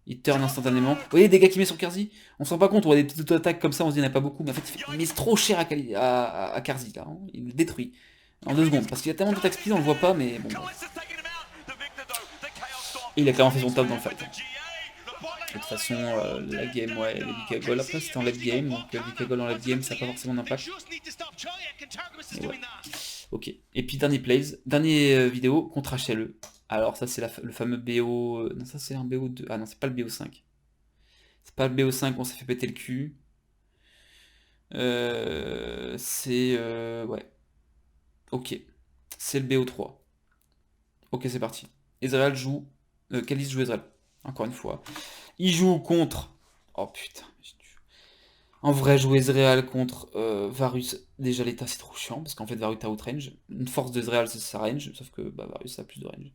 Il turn instantanément. Vous voyez les dégâts qu'il met sur Karzi? On se rend pas compte, on voit des petites auto-attaques comme ça, on se dit il n'y en a pas beaucoup, mais en fait il met trop cher à Karzi là, hein. Il le détruit en 2 secondes, parce qu'il y a tellement d'attaques speed, on le voit pas, mais bon. Et il a clairement fait son top dans le fight. De toute façon, la game, ouais, les Vikagol, après c'était en late game, donc Vikagol en late game, ça n'a pas forcément d'impact. Mais ouais. Ok, et puis dernier plays, dernier vidéo contre HLE. Alors ça c'est le fameux BO... non ça c'est un BO2, ah non c'est pas le BO5. C'est pas le BO5 qu'on s'est fait péter le cul. Ouais. Ok, c'est le BO3. Ok c'est parti. Ezreal joue... Caliste joue Ezreal, encore une fois. Il joue contre... Oh putain. En vrai, jouer Ezreal contre Varus, déjà l'état c'est trop chiant, parce qu'en fait Varus a outrange. Une force d'Ezreal c'est sa range, sauf que bah, Varus a plus de range.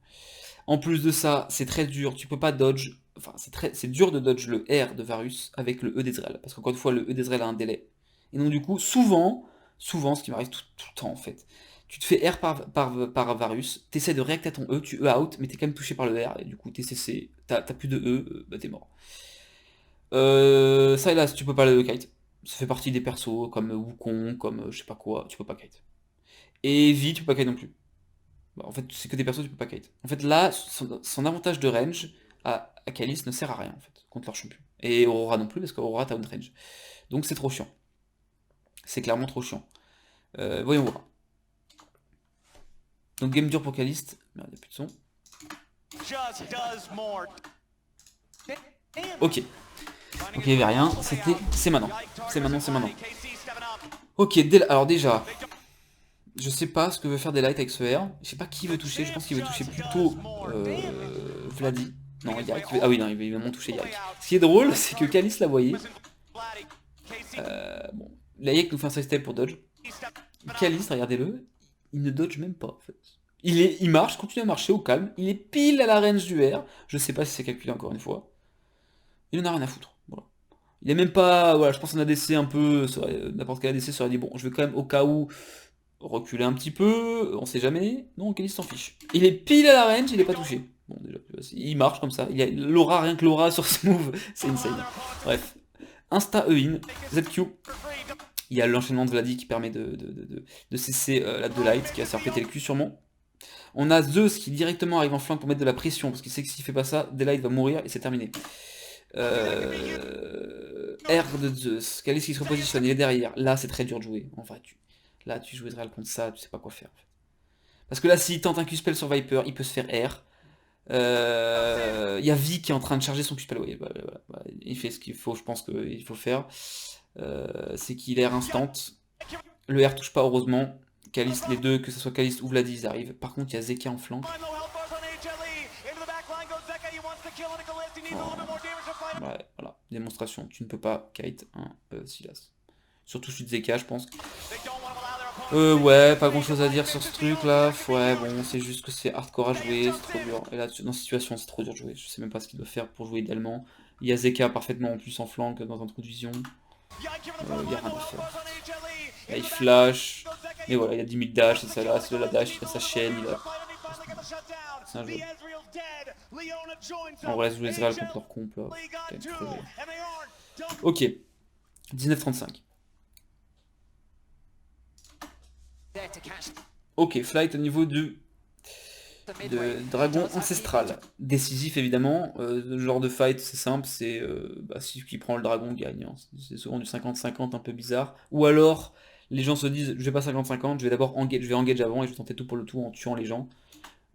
En plus de ça, c'est très dur, tu peux pas dodge, enfin c'est dur de dodge le R de Varus avec le E d'Ezreal, parce qu'encore une fois le E d'Ezreal a un délai. Et donc du coup, souvent, ce qui m'arrive tout le temps en fait, tu te fais R par Varus, t'essaies de react à ton E, tu E out, mais t'es quand même touché par le R, et du coup t'es CC, t'as plus de E, bah t'es mort. Sylas, tu peux pas le kite. Ça fait partie des persos comme Wukong, comme je sais pas quoi, tu peux pas kite. Et Vi, tu peux pas kite non plus. Bah, en fait, c'est que des persos, tu peux pas kite. En fait, là, son avantage de range à Kalis ne sert à rien en fait, contre leur champion. Et Aurora non plus, parce qu'Aurora t'as range. Donc c'est trop chiant. C'est clairement trop chiant. Voyons voir. Donc game dur pour Kalist. Merde, y'a plus de son. Ok. Ok, il n'y avait rien. C'est maintenant. C'est maintenant. Ok, alors déjà, je sais pas ce que veut faire Daylight avec ce R. Je sais pas qui veut toucher. Je pense qu'il veut toucher plutôt Vladi. Non, Yarick. Ah oui, non, il veut vraiment toucher Yarick. Ce qui est drôle, c'est que Kalis l'a voyé. Bon, Yarick nous fait un side step pour dodge. Kalis, regardez-le, il ne dodge même pas en fait. Il marche, continue à marcher au calme. Il est pile à la range du R. Je sais pas si c'est calculé encore une fois. Il en a rien à foutre. Voilà. Il est même pas. Voilà, je pense qu'un ADC un peu. N'importe quel ADC serait dit bon, je vais quand même au cas où reculer un petit peu. On sait jamais. Non, Kelly s'en fiche. Il est pile à la range, il est pas touché. Bon, déjà, il marche comme ça. Il a l'aura, rien que l'aura sur ce move. C'est insane. Bref. Insta E-in. ZQ. Il y a l'enchaînement de Vladi qui permet de cesser la Daylight qui va se faire péter le cul sûrement. On a Zeus qui directement arrive en flanc pour mettre de la pression parce qu'il sait que s'il fait pas ça, Daylight va mourir et c'est terminé. R de Zeus, Kalis qui se repositionne, il est derrière. Là, c'est très dur de jouer. En vrai, là, tu joues Ezreal contre ça, tu sais pas quoi faire. En fait. Parce que là, s'il tente un Q-spell sur Viper, il peut se faire R. Il y a Vi qui est en train de charger son Q-spell. Ouais, il fait ce qu'il faut, je pense qu'il faut faire. C'est qu'il est R instant. Le R touche pas, heureusement. Kalist, les deux, que ce soit Kalist ou Vladi, ils arrivent. Par contre, il y a Zeka en flanc. Ouais, voilà, démonstration. Tu ne peux pas kite un Sylas. Surtout celui de Zeka, je pense. Ouais, pas grand chose à dire sur ce truc là. Ouais, bon, c'est juste que c'est hardcore à jouer, c'est trop dur. Et là, dans cette situation, c'est trop dur de jouer. Je sais même pas ce qu'il doit faire pour jouer idéalement. Il y a Zeka parfaitement en plus en flanc dans un trou de vision. Il y a rien à faire. Là, il flash. Mais voilà, il a 10 000 dash, c'est ça là, c'est la dash, il a sa chaîne, il a. C'est un jeu. En vrai, jouer Ezreal contre leur comp là. Ok. 19-35. Ok, flight au niveau de dragon ancestral. Décisif évidemment. Le genre de fight c'est simple, c'est celui qui prend le dragon gagne. Hein. C'est souvent du 50-50 un peu bizarre. Ou alors Les gens se disent, je vais pas 50-50, je vais d'abord engage avant et je vais tenter tout pour le tout en tuant les gens.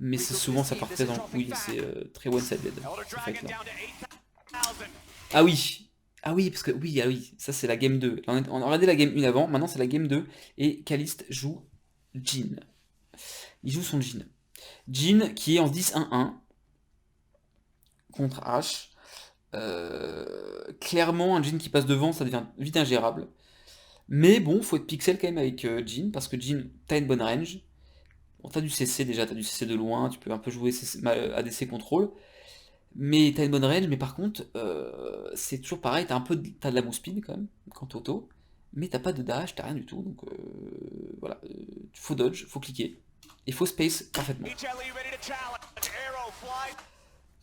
Mais c'est souvent ça part très en couille, c'est très one-sided, ce fight là. Ah oui! Ah oui, parce que oui, ah oui, ça c'est la game 2. On a regardé la game 1 avant, maintenant c'est la game 2, et Caliste joue Jhin. Il joue son Jhin. Jhin qui est en 10-1-1 contre H. Clairement, un Jhin qui passe devant, ça devient vite ingérable. Mais bon, faut être pixel quand même avec Jhin, parce que Jhin, t'as une bonne range. Bon, t'as du CC déjà, t'as du CC de loin, tu peux un peu jouer ADC contrôle. Mais t'as une bonne range, mais par contre, c'est toujours pareil, t'as de la move speed quand même, quand auto, mais t'as pas de dash, t'as rien du tout, donc voilà, faut dodge, faut cliquer, et faut space parfaitement.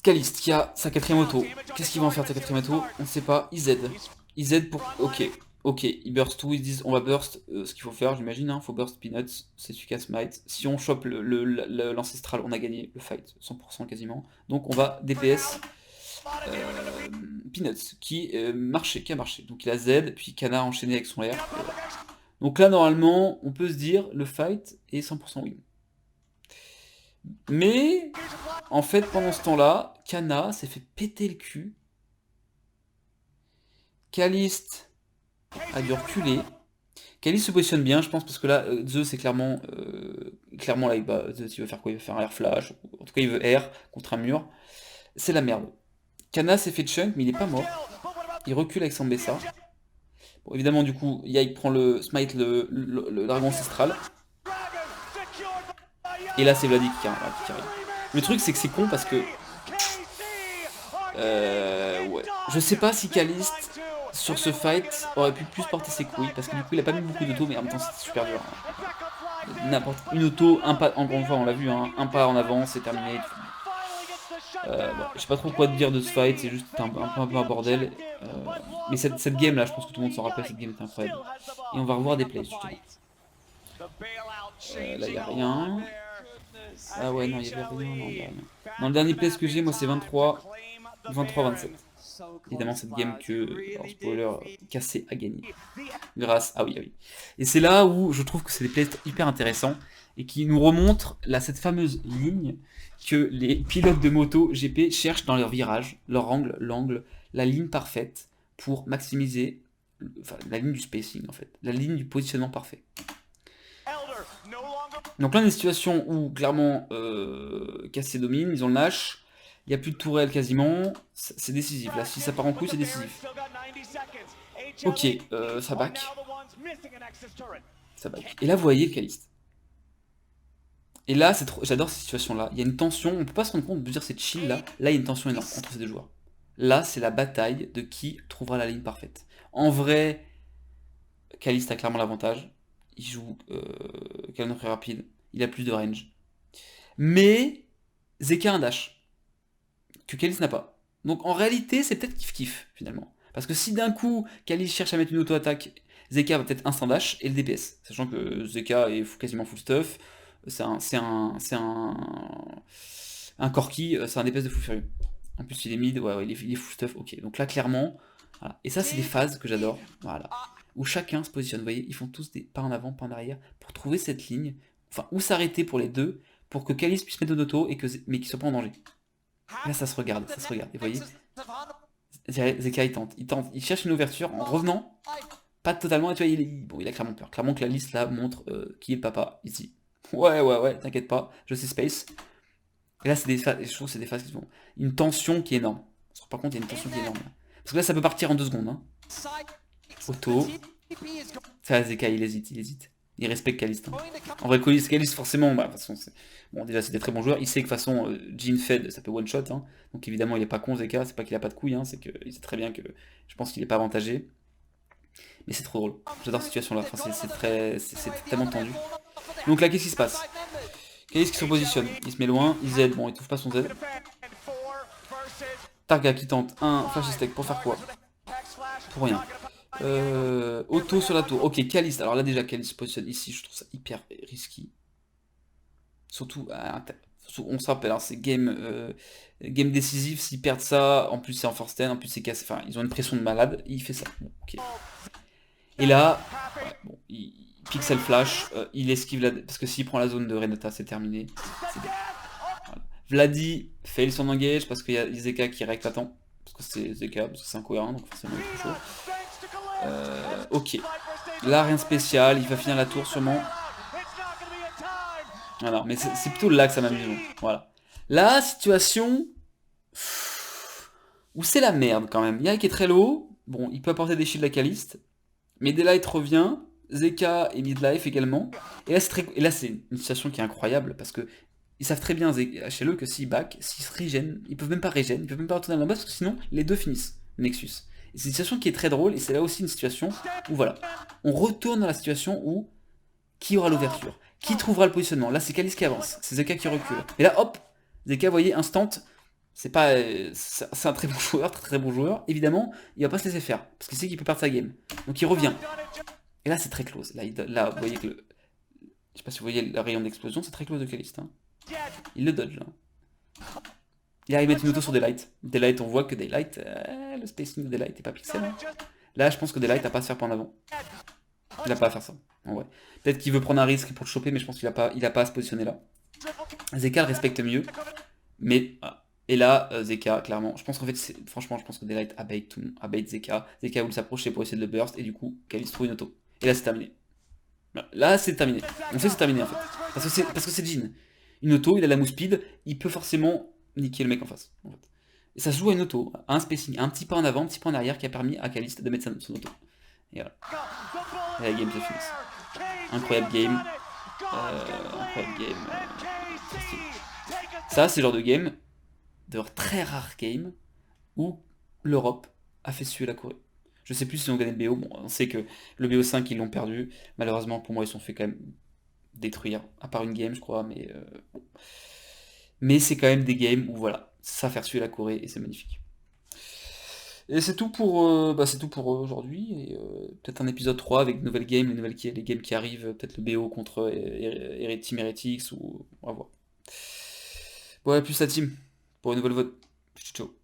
Kalist qui a sa 4ème auto, qu'est-ce qu'il va en faire de sa 4ème auto? On ne sait pas, IZ pour... Ok, il burst tout, ils disent on va burst, ce qu'il faut faire j'imagine, hein, faut burst Peanuts, c'est efficace might, si on chope l'ancestral on a gagné le fight, 100% quasiment, donc on va DPS Peanuts, qui a marché, donc il a Z, puis Kana a enchaîné avec son R, donc là normalement on peut se dire le fight est 100% win. Mais, en fait, pendant ce temps-là, Kana s'est fait péter le cul. Kalist a dû reculer. Kalist se positionne bien, je pense, parce que là, Zeus c'est clairement là, Zeus, il veut faire quoi? Il veut faire un air flash, en tout cas il veut air contre un mur. C'est la merde. Kana s'est fait chunk, mais il est pas mort. Il recule avec son Bessa. Bon, évidemment, du coup, Yai prend le smite, le dragon ancestral. Et là, c'est Vladi qui arrive. Le truc, c'est que c'est con parce que... ouais. Je sais pas si Kalist, sur ce fight, aurait pu plus porter ses couilles, parce que du coup, il a pas mis beaucoup d'auto, mais en même temps, c'était super dur. Hein. N'importe une auto, un pas, encore une fois, on l'a vu, hein, un pas en avant, c'est terminé. Bon, je sais pas trop quoi te dire de ce fight, c'est juste un peu un bordel. Mais cette game là, je pense que tout le monde s'en rappelle, cette game est incroyable. Et on va revoir des plays, justement. Là, il n'y a rien. Ah ouais, non, il y avait rien, non, y a rien. Dans le dernier place que j'ai, moi, c'est 23-27. Évidemment, cette game que, alors, spoiler, Cassé a gagné. Grâce, ah oui, ah oui. Et c'est là où je trouve que c'est des plays hyper intéressants et qui nous remontrent là, cette fameuse ligne que les pilotes de moto GP cherchent dans leur virage, leur angle, l'angle, la ligne parfaite pour maximiser, enfin, la ligne du spacing en fait, la ligne du positionnement parfait. Donc là, on a une situation où clairement Cassé domine, ils ont le Nash, il n'y a plus de tourelle quasiment, c'est décisif. Là, si ça part en couille, c'est décisif. Ok, ça back. Ça back. Et là, vous voyez le Kalist. Et là, j'adore cette situation-là. Il y a une tension, on peut pas se rendre compte de dire c'est chill là. Là, il y a une tension énorme entre ces deux joueurs. Là, c'est la bataille de qui trouvera la ligne parfaite. En vrai, Kalist a clairement l'avantage. Il joue canon très rapide, il a plus de range. Mais Zeka a un dash que Kalist n'a pas. Donc en réalité, c'est peut-être kiff-kiff finalement. Parce que si d'un coup, Kalist cherche à mettre une auto-attaque, Zeka va peut-être instant dash et le DPS. Sachant que Zeka est quasiment full stuff. C'est un Corki, c'est un DPS de Full Fury. En plus, il est mid, ouais, il est full stuff, ok. Donc là, clairement, voilà. Et ça, c'est des phases que j'adore, voilà. Où chacun se positionne, vous voyez, ils font tous des pas en avant, pas en arrière, pour trouver cette ligne, enfin, où s'arrêter pour les deux, pour que Kalist puisse mettre de auto, mais qu'il soit pas en danger. Là, ça se regarde, et vous voyez, Zeka, il cherche une ouverture en revenant, pas totalement, et tu vois, bon, il a clairement peur. Clairement que la liste, là, montre qui est le papa, ici. Ouais, t'inquiète pas, je sais space. Et là, c'est des phases, je trouve que c'est des phases qui font une tension qui est énorme. Par contre, il y a une tension qui est énorme. Là. Parce que là, ça peut partir en 2 secondes. Hein. Auto. Ça, Zeka, il hésite. Il respecte Kalist. Hein. En vrai, Kalist, forcément, bah, de toute façon, bon, déjà, c'est des très bons joueurs. Il sait que de toute façon, Jhin Fed, ça peut one-shot. Hein. Donc évidemment, il est pas con, Zeka. C'est pas qu'il a pas de couilles, hein. C'est qu'il sait très bien que je pense qu'il est pas avantagé. Mais c'est trop drôle. J'adore cette situation-là. Enfin, c'est tellement tendu. Donc là, qu'est-ce qui se passe? Kalist qui se positionne, il se met loin, il Z, bon il trouve pas son Z. Targa qui tente un flash stack pour faire quoi? Pour rien. Auto sur la tour, ok Kalist, alors là déjà Kalist se positionne ici, je trouve ça hyper risky. Surtout, on se rappelle, hein, c'est game décisif, s'ils perdent ça, en plus c'est en force 10, en plus c'est cassé, enfin ils ont une pression de malade, et il fait ça. Bon, ok. Et là, ouais, bon, Pixel Flash, il esquive la... Parce que s'il prend la zone de Renata, c'est terminé. C'est bon. Voilà. Vladi fail son engage parce qu'il y a Zeka qui règle l'attend. Parce que c'est Zeka, parce que c'est incohérent, donc forcément il est trop chaud. Ok. Là, rien de spécial, il va finir la tour sûrement. Voilà, mais c'est plutôt là que ça m'amuse. Voilà. La situation où c'est la merde quand même. Yai qui est très low. Bon, il peut apporter des shields à Caliste. Mais Daylight revient. Zeka et Midlife également. Et là, c'est une situation qui est incroyable parce que ils savent très bien chez eux que s'ils back, s'ils se régènent, ils peuvent même pas régène, ils peuvent même pas retourner dans la base parce que sinon les deux finissent Nexus. Et c'est une situation qui est très drôle et c'est là aussi une situation où voilà, on retourne dans la situation où qui aura l'ouverture, qui trouvera le positionnement. Là c'est Caliste qui avance, c'est Zeka qui recule. Et là hop, Zeka, vous voyez, instant, c'est pas, c'est un très bon joueur, très très bon joueur. Évidemment, il va pas se laisser faire parce qu'il sait qu'il peut perdre sa game. Donc il revient. Et là c'est très close. Là, vous voyez que le, je sais pas si vous voyez le rayon d'explosion, c'est très close de Caliste. Hein. Il le dodge là. Il arrive à mettre une auto sur Daylight. Daylight, on voit que Daylight, le spacing de Daylight est pas pixel. Hein. Là, je pense que Daylight a pas à se faire pas en avant. Il a pas à faire ça. En vrai. Peut-être qu'il veut prendre un risque pour le choper, mais je pense qu'il a pas à se positionner là. Zeka le respecte mieux. Mais, et là, Zeka, clairement, je pense qu'en fait, franchement, je pense que Daylight a bait tout le monde. A bait Zeka. Zeka voulait s'approcher pour essayer de le burst, et du coup, Caliste trouve une auto. Et là, c'est terminé. Là, c'est terminé. On sait que c'est terminé en fait. Parce que c'est Jin. Une auto, il a la move speed, il peut forcément niquer le mec en face. En fait. Et ça se joue à une auto, à un spacing, un petit pas en avant, un petit pas en arrière qui a permis à Caliste de mettre son auto. Et voilà. Et la game se finit. Incroyable game. Incroyable game. Ça, c'est le genre de game, de très rare game, où l'Europe a fait suer la Corée. Je sais plus si on gagne le BO. Bon, on sait que le BO5, ils l'ont perdu. Malheureusement, pour moi, ils sont fait quand même détruire, à part une game, je crois, mais bon. Mais c'est quand même des games où, voilà, ça fait tuer la Corée, et c'est magnifique. Et c'est tout pour, aujourd'hui, et peut-être un épisode 3 avec de nouvelles games, les games qui arrivent, peut-être le BO contre Team Heretics, ou on va voir. Bon, à plus la team, pour une nouvelle vote. Ciao.